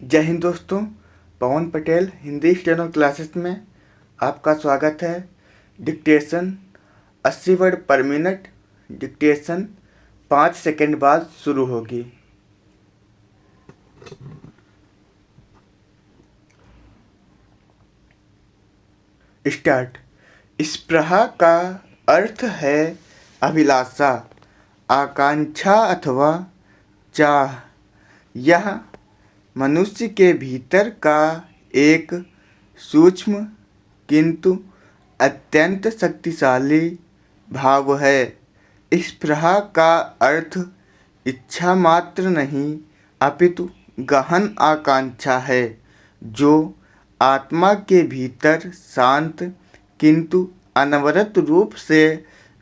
जय हिंद दोस्तों। पवन Patel Hindi steno classes में आपका स्वागत है। डिक्टेशन 80 वर्ड पर मिनट। डिक्टेशन 5 सेकंड बाद शुरू होगी। स्टार्ट। स्पृहा का अर्थ है अभिलाषा, आकांक्षा अथवा चाह। यह मनुष्य के भीतर का एक सूक्ष्म किंतु अत्यंत शक्तिशाली भाव है। स्पृहा का अर्थ इच्छा मात्र नहीं अपितु गहन आकांक्षा है, जो आत्मा के भीतर शांत किंतु अनवरत रूप से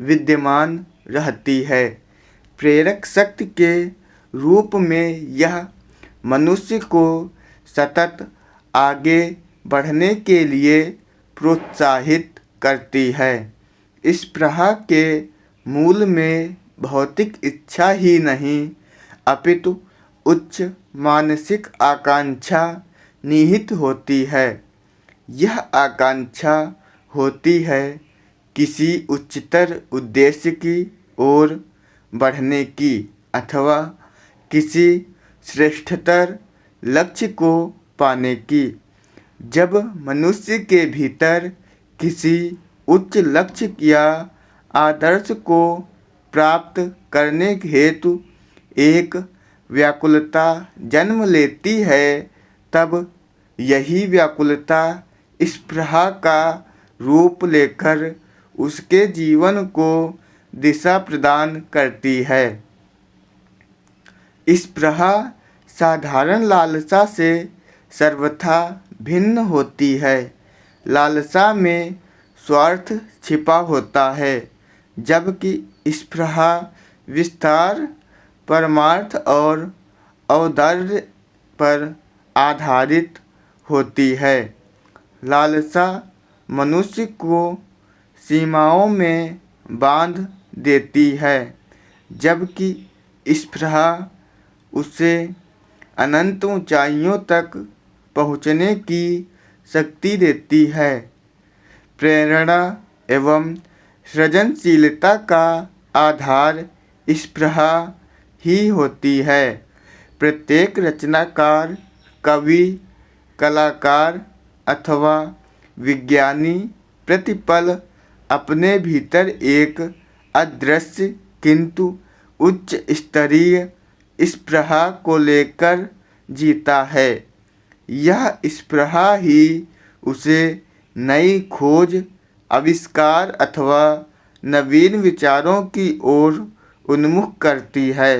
विद्यमान रहती है। प्रेरक शक्ति के रूप में यह मनुष्य को सतत आगे बढ़ने के लिए प्रोत्साहित करती है। स्पृहा के मूल में भौतिक इच्छा ही नहीं अपितु उच्च मानसिक आकांक्षा निहित होती है। यह आकांक्षा होती है किसी उच्चतर उद्देश्य की ओर बढ़ने की अथवा किसी श्रेष्ठतर लक्ष्य को पाने की। जब मनुष्य के भीतर किसी उच्च लक्ष्य या आदर्श को प्राप्त करने हेतु एक व्याकुलता जन्म लेती है, तब यही व्याकुलता स्पृहा का रूप लेकर उसके जीवन को दिशा प्रदान करती है। स्पृहा साधारण लालसा से सर्वथा भिन्न होती है। लालसा में स्वार्थ छिपा होता है, जबकि स्पृहा विस्तार, परमार्थ और औदार्य पर आधारित होती है। लालसा मनुष्य को सीमाओं में बांध देती है, जबकि स्पृहा उसे अनंत ऊंचाइयों तक पहुँचने की शक्ति देती है। प्रेरणा एवं सृजनशीलता का आधार स्पृहा ही होती है। प्रत्येक रचनाकार, कवि, कलाकार अथवा विज्ञानी प्रतिपल अपने भीतर एक अदृश्य किंतु उच्च स्तरीय स्पृहा को लेकर जीता है। यह स्पृहा ही उसे नई खोज, आविष्कार अथवा नवीन विचारों की ओर उन्मुख करती है।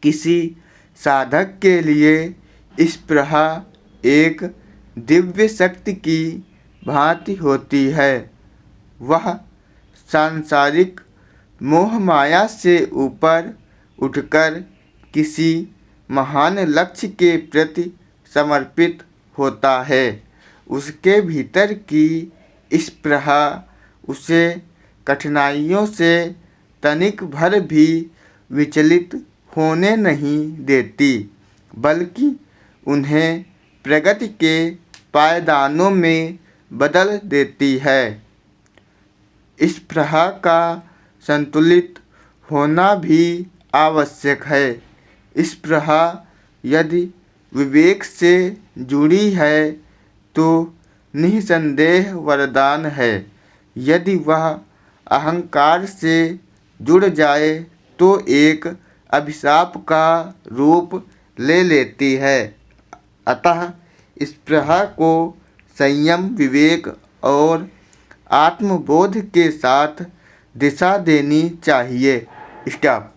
किसी साधक के लिए स्पृहा एक दिव्य शक्ति की भांति होती है। वह सांसारिक मोह माया से ऊपर उठकर किसी महान लक्ष्य के प्रति समर्पित होता है। उसके भीतर की स्पृहा उसे कठिनाइयों से तनिक भर भी विचलित होने नहीं देती, बल्कि उन्हें प्रगति के पायदानों में बदल देती है। स्पृहा का संतुलित होना भी आवश्यक है। स्पृहा यदि विवेक से जुड़ी है तो निःसंदेह वरदान है। यदि वह अहंकार से जुड़ जाए तो एक अभिशाप का रूप ले लेती है। अतः स्पृहा को संयम, विवेक और आत्मबोध के साथ दिशा देनी चाहिए। स्टॉप।